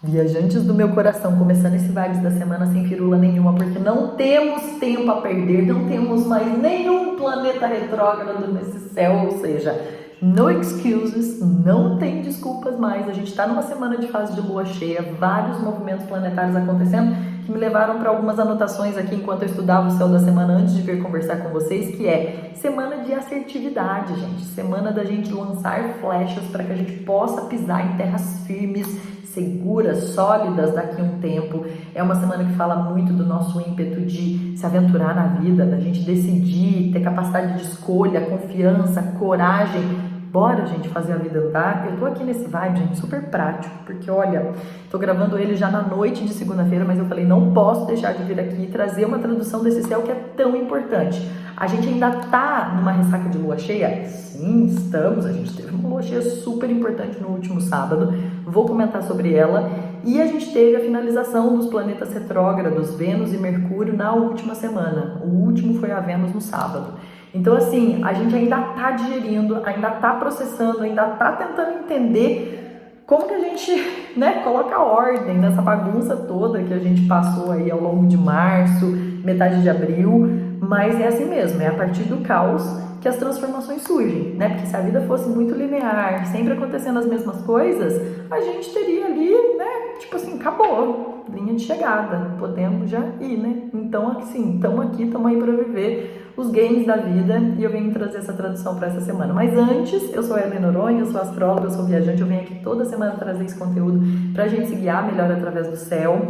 Viajantes do meu coração, começando esse Vibes da semana sem firula nenhuma, porque não temos tempo a perder, não temos mais nenhum planeta retrógrado nesse céu, ou seja, no excuses, não tem desculpas mais. A gente está numa semana de fase de lua cheia, vários movimentos planetários acontecendo, que me levaram para algumas anotações aqui enquanto eu estudava o céu da semana antes de vir conversar com vocês, que é semana de assertividade, gente, semana da gente lançar flechas para que a gente possa pisar em terras firmes, seguras, sólidas daqui a um tempo. É uma semana que fala muito do nosso ímpeto de se aventurar na vida, da gente decidir, ter capacidade de escolha, confiança, coragem. Bora, gente, fazer a vida andar. Eu tô aqui nesse vibe, gente, super prático, porque olha, tô gravando ele já na noite de segunda-feira, mas eu falei, não posso deixar de vir aqui e trazer uma tradução desse céu que é tão importante. A gente ainda tá numa ressaca de lua cheia? Sim, estamos. A gente teve uma lua cheia super importante no último sábado. Vou comentar sobre ela. E a gente teve a finalização dos planetas retrógrados, Vênus e Mercúrio, na última semana. O último foi a Vênus no sábado. Então, assim, a gente ainda tá digerindo, ainda tá processando, ainda tá tentando entender como que a gente, né, coloca ordem nessa bagunça toda que a gente passou aí ao longo de março, metade de abril. Mas é assim mesmo, é a partir do caos que as transformações surgem, né? Porque se a vida fosse muito linear, sempre acontecendo as mesmas coisas, a gente teria ali, né? Tipo assim, acabou, linha de chegada, podemos já ir, né? Então, assim, estamos aqui, estamos aí para viver os games da vida e eu venho trazer essa tradução para essa semana. Mas antes, eu sou a Helena Noronha, eu sou astróloga, eu sou viajante, eu venho aqui toda semana trazer esse conteúdo para a gente se guiar melhor através do céu.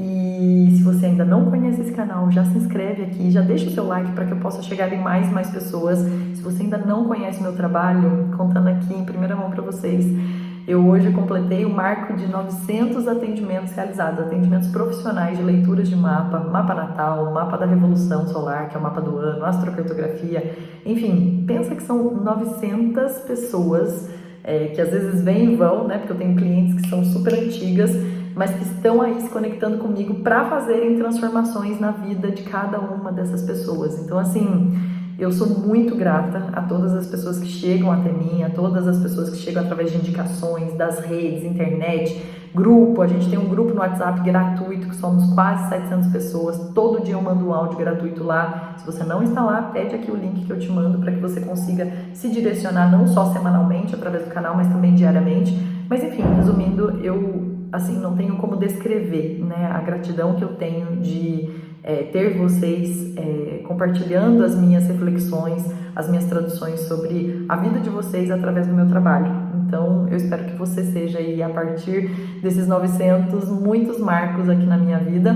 E se você ainda não conhece esse canal, já se inscreve aqui, já deixa o seu like para que eu possa chegar em mais e mais pessoas. Se você ainda não conhece o meu trabalho, contando aqui em primeira mão para vocês, eu hoje completei o marco de 900 atendimentos realizados, atendimentos profissionais de leituras de mapa, mapa natal, mapa da revolução solar, que é o mapa do ano, astrocartografia, enfim, pensa que são 900 pessoas que às vezes vêm e vão, né, porque eu tenho clientes que são super antigas, mas que estão aí se conectando comigo para fazerem transformações na vida de cada uma dessas pessoas. Então, assim, eu sou muito grata a todas as pessoas que chegam até mim, a todas as pessoas que chegam através de indicações, das redes, internet, grupo. A gente tem um grupo no WhatsApp gratuito, que somos quase 700 pessoas. Todo dia eu mando um áudio gratuito lá. Se você não está lá, pede aqui o link que eu te mando para que você consiga se direcionar não só semanalmente através do canal, mas também diariamente. Mas enfim, resumindo, eu assim não tenho como descrever, né, a gratidão que eu tenho de ter vocês compartilhando as minhas reflexões, as minhas traduções sobre a vida de vocês através do meu trabalho. Então, eu espero que você seja aí, a partir desses 900, muitos marcos aqui na minha vida,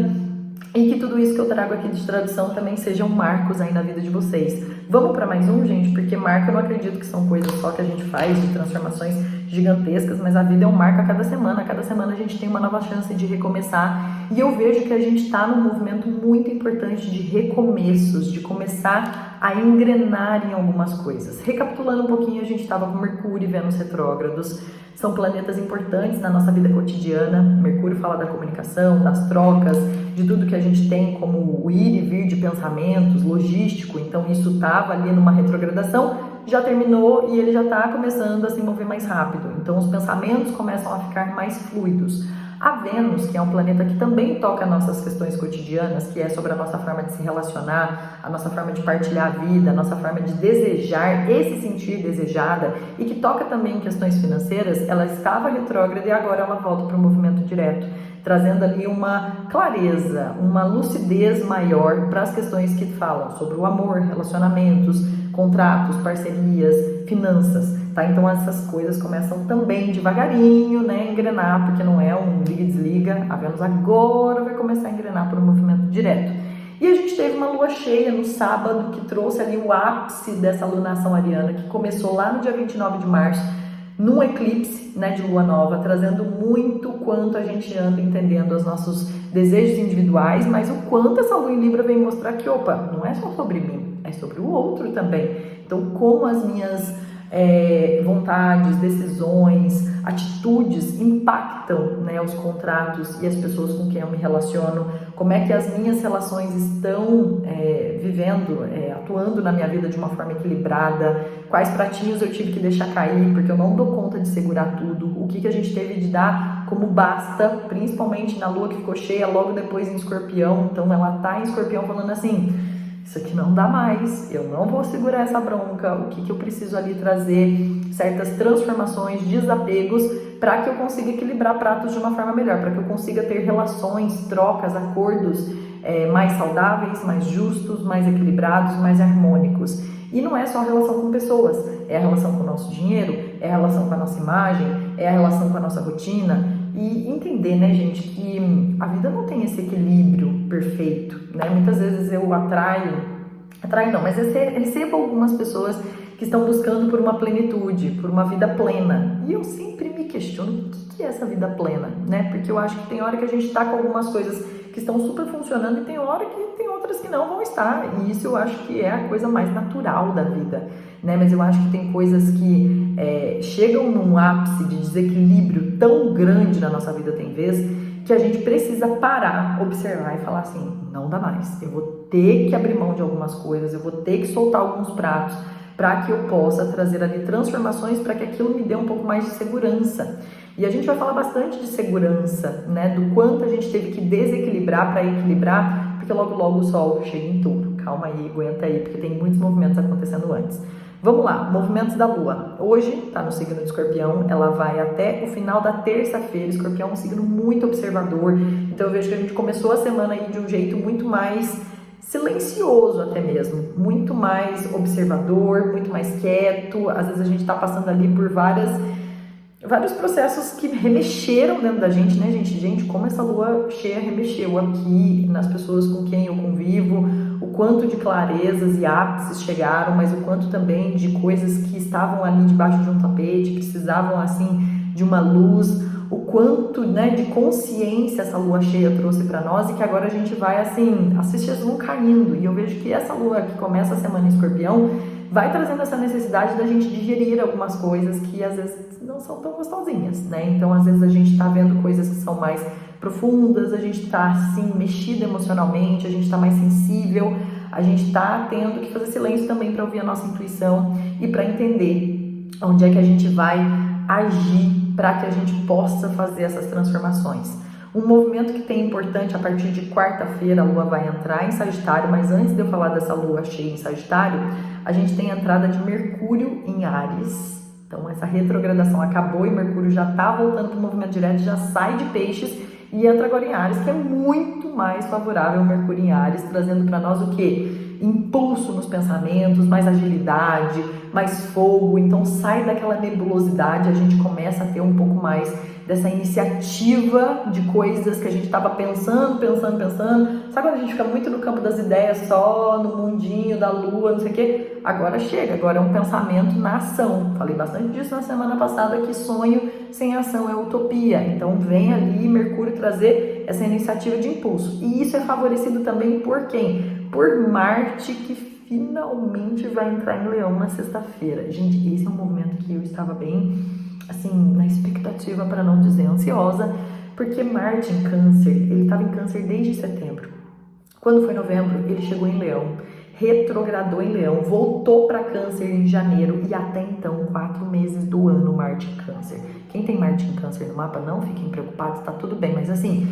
e que tudo isso que eu trago aqui de tradução também sejam marcos aí na vida de vocês. Vamos para mais um, gente? Porque marco eu não acredito que são coisas só que a gente faz de transformações gigantescas, mas a vida é um marco a cada semana. A cada semana a gente tem uma nova chance de recomeçar. E eu vejo que a gente está num movimento muito importante de recomeços, de começar a engrenar em algumas coisas. Recapitulando um pouquinho, a gente estava com Mercúrio e Vênus retrógrados. São planetas importantes na nossa vida cotidiana. Mercúrio fala da comunicação, das trocas, de tudo que a gente tem como o ir e vir de pensamentos, logístico. Então isso estava ali numa retrogradação, já terminou e ele já está começando a se mover mais rápido. Então os pensamentos começam a ficar mais fluidos. A Vênus, que é um planeta que também toca nossas questões cotidianas, que é sobre a nossa forma de se relacionar, a nossa forma de partilhar a vida, a nossa forma de desejar e se sentir desejada, e que toca também em questões financeiras, ela estava retrógrada e agora ela volta para o movimento direto, trazendo ali uma clareza, uma lucidez maior para as questões que falam sobre o amor, relacionamentos, contratos, parcerias, finanças, tá? Então essas coisas começam também devagarinho, né, a engrenar, porque não é um liga e desliga. A Vênus agora vai começar a engrenar por um movimento direto. E a gente teve uma lua cheia no sábado que trouxe ali o ápice dessa lunação ariana, que começou lá no dia 29 de março, num eclipse, né, de lua nova, trazendo muito quanto a gente anda entendendo os nossos desejos individuais, mas o quanto essa lua em Libra vem mostrar que, opa, não é só sobre mim, é sobre o outro também. Então, como as minhas vontades, decisões, atitudes impactam, né, os contratos e as pessoas com quem eu me relaciono, como é que as minhas relações estão vivendo, atuando na minha vida de uma forma equilibrada, quais pratinhos eu tive que deixar cair porque eu não dou conta de segurar tudo, o que a gente teve de dar como basta, principalmente na lua que ficou cheia logo depois em Escorpião. Então ela tá em Escorpião falando assim: isso aqui não dá mais, eu não vou segurar essa bronca, o que eu preciso ali trazer certas transformações, desapegos, para que eu consiga equilibrar pratos de uma forma melhor, para que eu consiga ter relações, trocas, acordos mais saudáveis, mais justos, mais equilibrados, mais harmônicos. E não é só a relação com pessoas, é a relação com o nosso dinheiro, é a relação com a nossa imagem, é a relação com a nossa rotina. E entender, né, gente, que a vida não tem esse equilíbrio perfeito, né? Muitas vezes eu recebo algumas pessoas que estão buscando por uma plenitude, por uma vida plena. E eu sempre me questiono o que é essa vida plena, né? Porque eu acho que tem hora que a gente tá com algumas coisas que estão super funcionando e tem hora que tem outras que não vão estar. E isso eu acho que é a coisa mais natural da vida, né? Mas eu acho que tem coisas que chegam num ápice de desequilíbrio tão grande na nossa vida, tem vezes, que a gente precisa parar, observar e falar assim: não dá mais, eu vou ter que abrir mão de algumas coisas, eu vou ter que soltar alguns pratos para que eu possa trazer ali transformações, para que aquilo me dê um pouco mais de segurança. E a gente vai falar bastante de segurança, né? Do quanto a gente teve que desequilibrar para equilibrar, porque logo logo o sol chega em Touro. Calma aí, aguenta aí, porque tem muitos movimentos acontecendo antes. Vamos lá, movimentos da Lua. Hoje está no signo de Escorpião, ela vai até o final da terça-feira. Escorpião é um signo muito observador, então eu vejo que a gente começou a semana aí de um jeito muito mais silencioso até mesmo, muito mais observador, muito mais quieto. Às vezes a gente está passando ali por vários processos que remexeram dentro da gente, né, gente? Gente, como essa lua cheia remexeu aqui nas pessoas com quem eu convivo, o quanto de clarezas e ápices chegaram, mas o quanto também de coisas que estavam ali debaixo de um tapete, precisavam, assim, de uma luz, o quanto, né, de consciência essa lua cheia trouxe para nós e que agora a gente vai, assim, assistir as luas caindo. E eu vejo que essa lua que começa a semana em Escorpião vai trazendo essa necessidade da gente digerir algumas coisas que às vezes não são tão gostosinhas, né? Então, às vezes a gente tá vendo coisas que são mais profundas, a gente tá, assim, mexido emocionalmente, a gente tá mais sensível, a gente tá tendo que fazer silêncio também para ouvir a nossa intuição e para entender onde é que a gente vai agir para que a gente possa fazer essas transformações. Um movimento que tem importante a partir de quarta-feira, a lua vai entrar em Sagitário, mas antes de eu falar dessa lua cheia em Sagitário, a gente tem a entrada de Mercúrio em Áries. Então essa retrogradação acabou e Mercúrio já está voltando para o movimento direto, já sai de Peixes e entra agora em Áries, que é muito mais favorável ao Mercúrio em Áries, trazendo para nós o quê? Impulso nos pensamentos, mais agilidade, mais fogo. Então sai daquela nebulosidade, a gente começa a ter um pouco mais dessa iniciativa de coisas que a gente estava pensando. Sabe quando a gente fica muito no campo das ideias, só no mundinho da lua, não sei o quê? Agora chega, agora é um pensamento na ação. Falei bastante disso na semana passada, que sonho sem ação é utopia. Então vem ali Mercúrio trazer essa iniciativa de impulso. E isso é favorecido também por quem? Por Marte, que finalmente vai entrar em Leão na sexta-feira. Gente, esse é um movimento que eu estava bem, assim, na expectativa, para não dizer ansiosa, porque Marte em Câncer, ele estava em Câncer desde setembro. Quando foi novembro, ele chegou em Leão, retrogradou em Leão, voltou para Câncer em janeiro e até então, 4 meses do ano, Marte em Câncer. Quem tem Marte em Câncer no mapa, não fiquem preocupados, tá tudo bem, mas assim,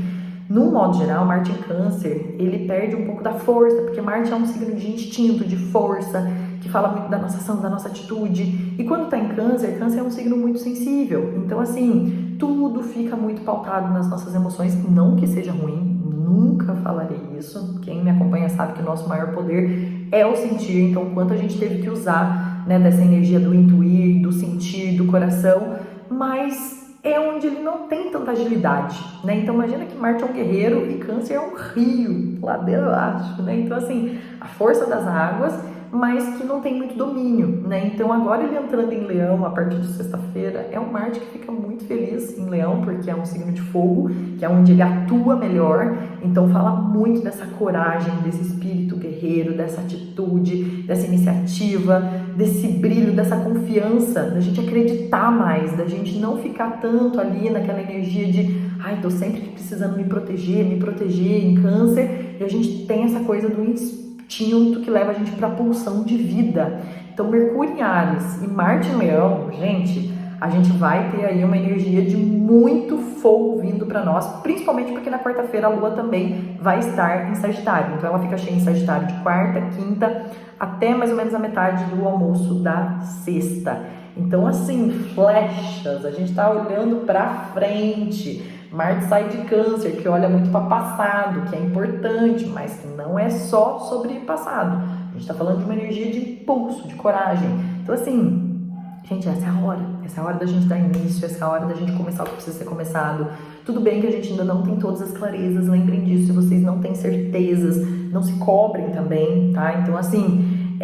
no modo geral, Marte em Câncer, ele perde um pouco da força, porque Marte é um signo de instinto, de força, que fala muito da nossa ação, da nossa atitude. E quando está em Câncer, Câncer é um signo muito sensível. Então, assim, tudo fica muito pautado nas nossas emoções. Não que seja ruim, nunca falarei isso. Quem me acompanha sabe que o nosso maior poder é o sentir. Então, o quanto a gente teve que usar, né, dessa energia do intuir, do sentir, do coração, mas é onde ele não tem tanta agilidade, né? Então imagina que Marte é um guerreiro e Câncer é um rio, ladeira abaixo, né? Então assim, a força das águas, mas que não tem muito domínio, né? Então agora ele entrando em Leão a partir de sexta-feira, é um Marte que fica muito feliz em Leão, porque é um signo de fogo, que é onde ele atua melhor. Então fala muito dessa coragem, desse espírito guerreiro, dessa atitude, dessa iniciativa, desse brilho, dessa confiança, da gente acreditar mais, da gente não ficar tanto ali naquela energia de ai, tô sempre precisando me proteger em Câncer, e a gente tem essa coisa do instinto que leva a gente para a pulsão de vida. Então Mercúrio em Áries e Marte em Leão, gente, a gente vai ter aí uma energia de muito fogo vindo para nós, principalmente porque na quarta-feira a Lua também vai estar em Sagitário. Então ela fica cheia em Sagitário de quarta, quinta, até mais ou menos a metade do almoço da sexta. Então assim, flechas, a gente está olhando para frente. Marte sai de Câncer, que olha muito para passado, que é importante, mas que não é só sobre passado. A gente está falando de uma energia de impulso, de coragem. Então assim, gente, essa é a hora da gente dar início, essa é a hora da gente começar o que precisa ser começado. Tudo bem que a gente ainda não tem todas as clarezas, lembrem disso, se vocês não têm certezas, não se cobrem também, tá? Então assim,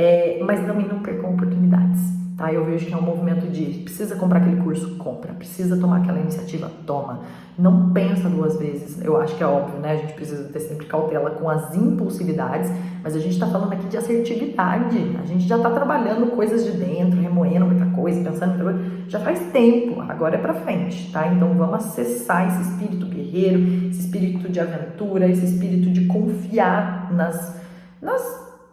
mas também não percam oportunidades. Tá, eu vejo que é um movimento de precisa comprar aquele curso, compra, precisa tomar aquela iniciativa, toma. Não pensa duas vezes, eu acho que é óbvio, né? A gente precisa ter sempre cautela com as impulsividades, mas a gente está falando aqui de assertividade. A gente já está trabalhando coisas de dentro, remoendo muita coisa, pensando em muita coisa, já faz tempo, agora é pra frente, tá? Então vamos acessar esse espírito guerreiro, esse espírito de aventura, esse espírito de confiar nas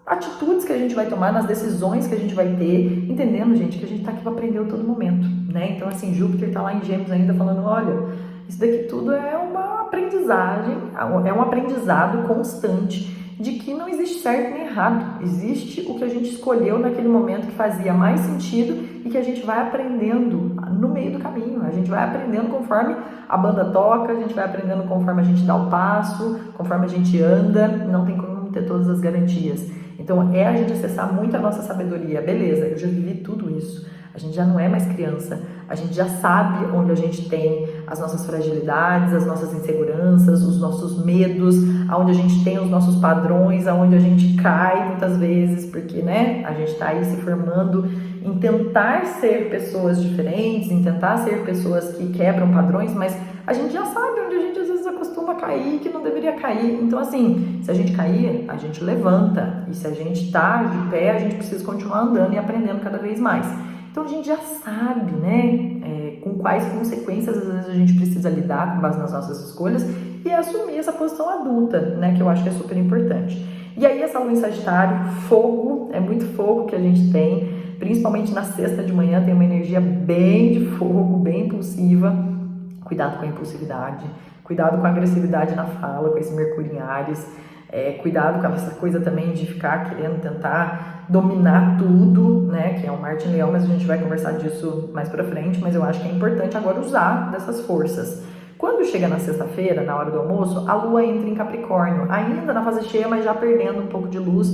atitudes que a gente vai tomar, nas decisões que a gente vai ter, entendendo, gente, que a gente tá aqui para aprender a todo momento, né? Então, assim, Júpiter tá lá em Gêmeos ainda falando, olha, isso daqui tudo é uma aprendizagem, é um aprendizado constante de que não existe certo nem errado, existe o que a gente escolheu naquele momento que fazia mais sentido e que a gente vai aprendendo no meio do caminho, a gente vai aprendendo conforme a banda toca, a gente vai aprendendo conforme a gente dá o passo, conforme a gente anda, não tem como ter todas as garantias. Então é a gente acessar muito a nossa sabedoria. Beleza, eu já vivi tudo isso. A gente já não é mais criança. A gente já sabe onde a gente tem as nossas fragilidades, as nossas inseguranças, os nossos medos, aonde a gente tem os nossos padrões, aonde a gente cai muitas vezes, porque, né, a gente está aí se formando em tentar ser pessoas diferentes, em tentar ser pessoas que quebram padrões, mas a gente já sabe onde a gente às vezes acostuma cair, que não deveria cair. Então, assim, se a gente cair, a gente levanta. E se a gente tá de pé, a gente precisa continuar andando e aprendendo cada vez mais. Então, a gente já sabe, né, com quais consequências às vezes a gente precisa lidar com base nas nossas escolhas e assumir essa posição adulta, né, que eu acho que é super importante. E aí, essa lua em Sagitário, fogo, é muito fogo que a gente tem, principalmente na sexta de manhã, tem uma energia bem de fogo, bem impulsiva. Cuidado com a impulsividade, cuidado com a agressividade na fala, com esse Mercúrio em Áries, cuidado com essa coisa também de ficar querendo tentar dominar tudo, né, que é o Marte em Leão, mas a gente vai conversar disso mais pra frente, mas eu acho que é importante agora usar dessas forças. Quando chega na sexta-feira, na hora do almoço, a Lua entra em Capricórnio, ainda na fase cheia, mas já perdendo um pouco de luz,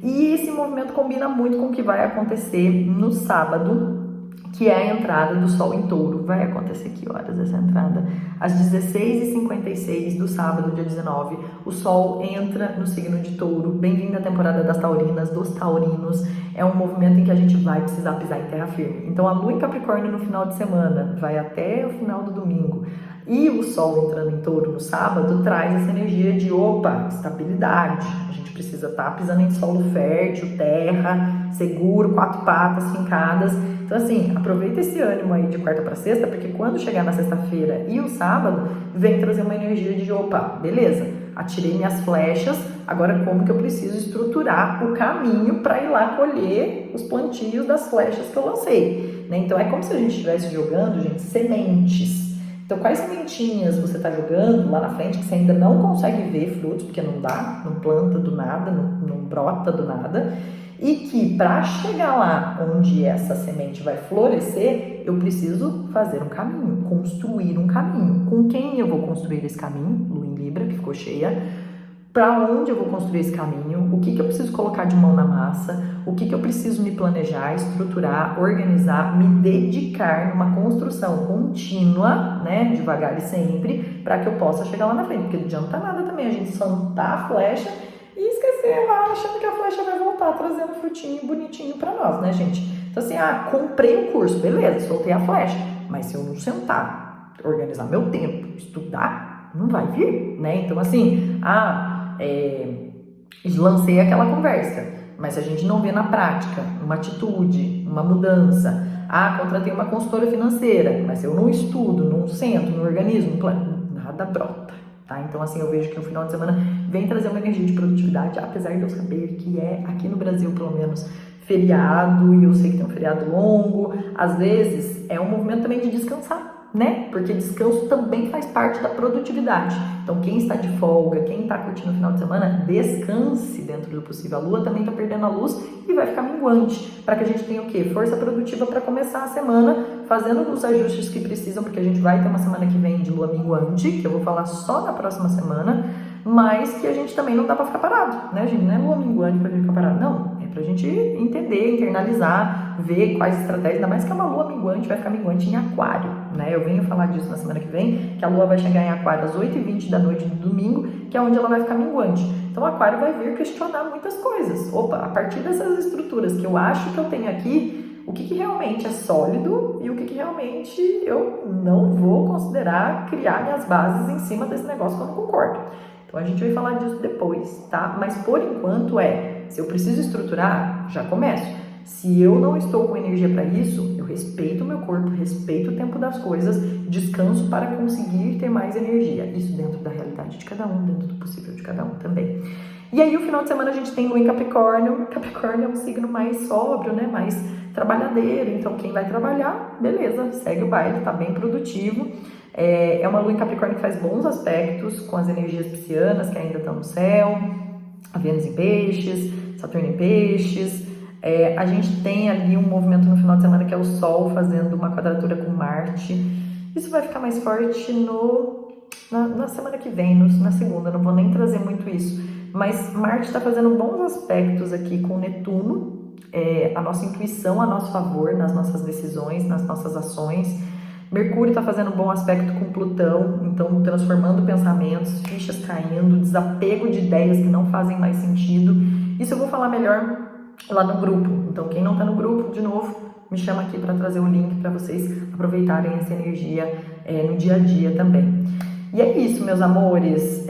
e esse movimento combina muito com o que vai acontecer no sábado, que é a entrada do Sol em Touro. Vai acontecer que horas essa entrada? Às 16h56 do sábado, dia 19, o Sol entra no signo de Touro. Bem-vindo à temporada das taurinas, dos taurinos. É um movimento em que a gente vai precisar pisar em terra firme. Então, a Lua em Capricórnio no final de semana, vai até o final do domingo, e o Sol entrando em Touro no sábado, traz essa energia de, opa, estabilidade. A gente precisa estar pisando em solo fértil, terra, seguro, quatro patas fincadas. Então, assim, aproveita esse ânimo aí de quarta para sexta, porque quando chegar na sexta-feira e o sábado, vem trazer uma energia de, opa, beleza, atirei minhas flechas, agora como que eu preciso estruturar o caminho para ir lá colher os plantios das flechas que eu lancei, né? Então, é como se a gente estivesse jogando, gente, sementes. Então, quais sementinhas você está jogando lá na frente que você ainda não consegue ver frutos, porque não dá, não planta do nada, não brota do nada, e que para chegar lá onde essa semente vai florescer, eu preciso fazer um caminho, construir um caminho. Com quem eu vou construir esse caminho? Lua em Libra, que ficou cheia. Para onde eu vou construir esse caminho? O que eu preciso colocar de mão na massa? O que eu preciso me planejar, estruturar, organizar, me dedicar numa construção contínua, né, devagar e sempre, para que eu possa chegar lá na frente. Porque não adianta nada também a gente soltar a flecha e esquecer lá, achando que a flecha vai voltar trazendo frutinho bonitinho para nós, né, gente? Então assim, comprei um curso, beleza, soltei a flecha, mas se eu não sentar, organizar meu tempo, estudar, não vai vir, né? Então assim, lancei aquela conversa, mas se a gente não vê na prática uma atitude, uma mudança, contratei uma consultora financeira, mas se eu não estudo, não sento, não organizo, nada brota. Tá? Então, assim, eu vejo que o final de semana vem trazer uma energia de produtividade, apesar de eu saber que aqui no Brasil, pelo menos, feriado, e eu sei que tem um feriado longo, às vezes é um movimento também de descansar, né? Porque descanso também faz parte da produtividade. Então, quem está de folga, quem está curtindo o final de semana, descanse dentro do possível. A lua também está perdendo a luz e vai ficar minguante, para que a gente tenha o quê? Força produtiva para começar a semana, fazendo os ajustes que precisam, porque a gente vai ter uma semana que vem de lua minguante, que eu vou falar só na próxima semana, mas que a gente também não dá para ficar parado, né, gente? Não é lua minguante pra gente ficar parado, não. É pra gente entender, internalizar, ver quais estratégias, ainda mais que é uma lua minguante, vai ficar minguante em aquário, né? Eu venho falar disso na semana que vem, que a lua vai chegar em aquário às 8h20 da noite do domingo, que é onde ela vai ficar minguante. Então o aquário vai vir questionar muitas coisas. Opa, a partir dessas estruturas que eu acho que eu tenho aqui, o que realmente é sólido e o que realmente eu não vou considerar criar minhas bases em cima desse negócio que eu não concordo. Então a gente vai falar disso depois, tá? Mas por enquanto se eu preciso estruturar, já começo. Se eu não estou com energia para isso, eu respeito o meu corpo, respeito o tempo das coisas, descanso para conseguir ter mais energia. Isso dentro da realidade de cada um, dentro do possível de cada um também. E aí o final de semana a gente tem lua em Capricórnio. Capricórnio é um signo mais sóbrio, né? Mais trabalhadeiro. Então quem vai trabalhar, beleza, segue o baile, tá bem produtivo. É uma lua em Capricórnio que faz bons aspectos com as energias piscianas que ainda estão no céu, a Vênus em Peixes, Saturno em Peixes. A gente tem ali um movimento no final de semana que é o Sol fazendo uma quadratura com Marte. Isso vai ficar mais forte na semana que vem, na segunda, não vou nem trazer muito isso. Mas Marte está fazendo bons aspectos aqui com Netuno, a nossa intuição a nosso favor, nas nossas decisões, nas nossas ações. Mercúrio está fazendo um bom aspecto com Plutão, então transformando pensamentos, fichas caindo, desapego de ideias que não fazem mais sentido. Isso eu vou falar melhor lá no grupo. Então quem não está no grupo, de novo, me chama aqui para trazer o link para vocês aproveitarem essa energia no dia a dia também. E é isso, meus amores.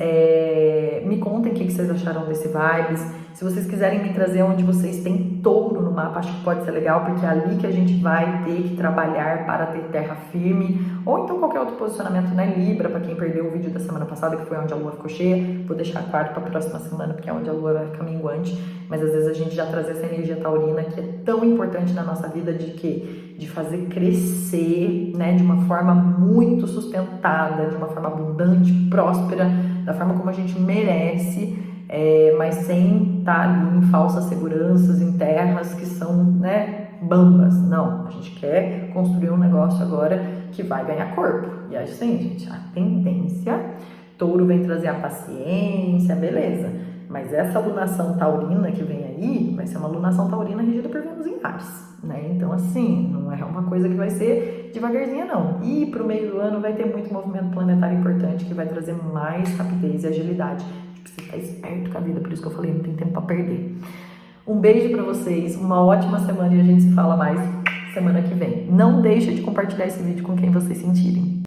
Me contem o que vocês acharam desse Vibes. Se vocês quiserem me trazer onde vocês têm touro no mapa, acho que pode ser legal, porque é ali que a gente vai ter que trabalhar para ter terra firme. Ou então qualquer outro posicionamento, né? Libra, para quem perdeu o vídeo da semana passada, que foi onde a lua ficou cheia. Vou deixar Aquário para a próxima semana, porque é onde a lua vai ficar minguante. Mas às vezes a gente já traz essa energia taurina, que é tão importante na nossa vida, de fazer crescer, né? De uma forma muito sustentada, de uma forma abundante, próspera, da forma como a gente merece. Mas sem estar ali em falsas seguranças, em terras que são, né, bambas. Não, a gente quer construir um negócio agora que vai ganhar corpo. E assim, gente, a tendência, touro vem trazer a paciência, beleza. Mas essa lunação taurina que vem aí, vai ser uma lunação taurina regida por Vênus em Ares, né? Então, assim, não é uma coisa que vai ser devagarzinha, não. E pro meio do ano vai ter muito movimento planetário importante que vai trazer mais rapidez e agilidade. Precisa estar esperto com a vida, por isso que eu falei, não tem tempo para perder. Um beijo para vocês, uma ótima semana e a gente se fala mais semana que vem. Não deixe de compartilhar esse vídeo com quem vocês sentirem.